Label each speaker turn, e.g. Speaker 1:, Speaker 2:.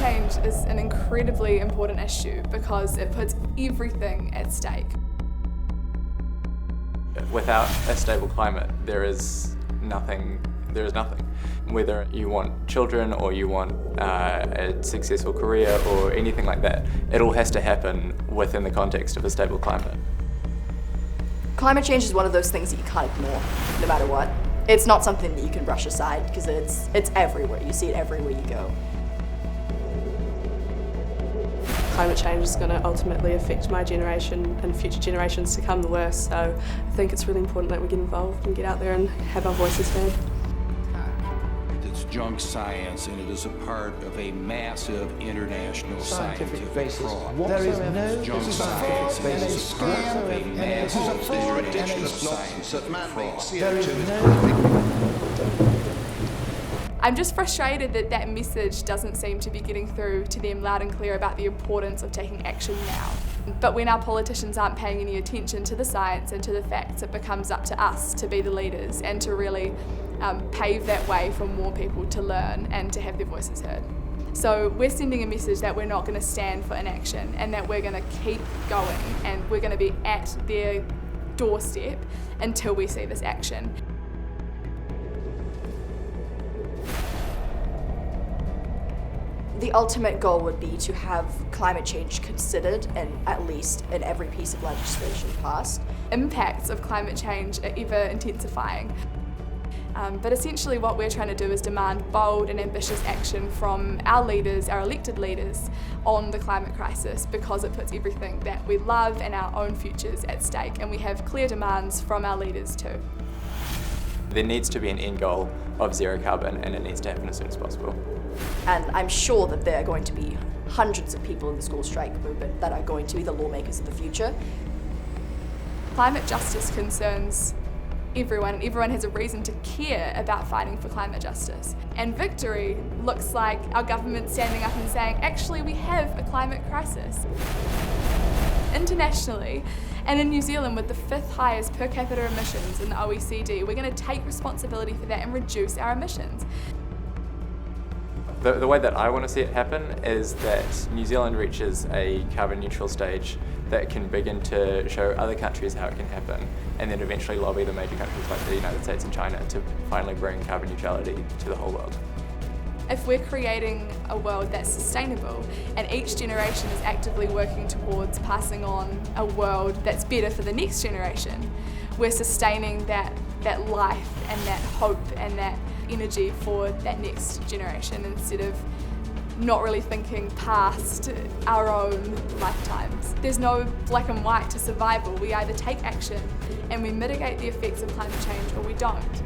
Speaker 1: change is an incredibly important issue because it puts everything at stake.
Speaker 2: Without a stable climate, there is nothing. Whether you want children or you want a successful career or anything like that, it all has to happen within the context of a stable climate.
Speaker 3: Climate change is one of those things that you can't ignore, no matter what. It's not something that you can brush aside because it's everywhere. You see it everywhere you go.
Speaker 4: Climate change is going to ultimately affect my generation and future generations to come the worst, so I think it's really important that we get involved and get out there and have our voices heard.
Speaker 5: It's junk science, and it is a part of a massive international scientific
Speaker 6: basis.
Speaker 5: fraud.
Speaker 6: There is no
Speaker 5: Junk science, and it is a part of a massive international scientific fraud.
Speaker 6: There is no.
Speaker 1: I'm just frustrated that that message doesn't seem to be getting through to them loud and clear about the importance of taking action now. But when our politicians aren't paying any attention to the science and to the facts, it becomes up to us to be the leaders and to really pave that way for more people to learn and to have their voices heard. So we're sending a message that we're not going to stand for inaction and that we're going to keep going and we're going to be at their doorstep until we see this action.
Speaker 3: The ultimate goal would be to have climate change considered and at least in every piece of legislation passed.
Speaker 1: Impacts of climate change are ever intensifying. But essentially what we're trying to do is demand bold and ambitious action from our leaders, our elected leaders, on the climate crisis because it puts everything that we love and our own futures at stake, and we have clear demands from our leaders too.
Speaker 2: There needs to be an end goal of zero carbon, and it needs to happen as soon as possible.
Speaker 3: And I'm sure that there are going to be hundreds of people in the school strike movement that are going to be the lawmakers of the future.
Speaker 1: Climate justice concerns everyone, and everyone has a reason to care about fighting for climate justice. And victory looks like our government standing up and saying, actually, we have a climate crisis. Internationally, and in New Zealand with the 5th highest per capita emissions in the OECD, we're going to take responsibility for that and reduce our emissions.
Speaker 2: The way that I want to see it happen is that New Zealand reaches a carbon neutral stage that can begin to show other countries how it can happen, and then eventually lobby the major countries like the United States and China to finally bring carbon neutrality to the whole world.
Speaker 1: If we're creating a world that's sustainable and each generation is actively working towards passing on a world that's better for the next generation, we're sustaining that life and that hope and that energy for that next generation instead of not really thinking past our own lifetimes. There's no black and white to survival. We either take action and we mitigate the effects of climate change or we don't.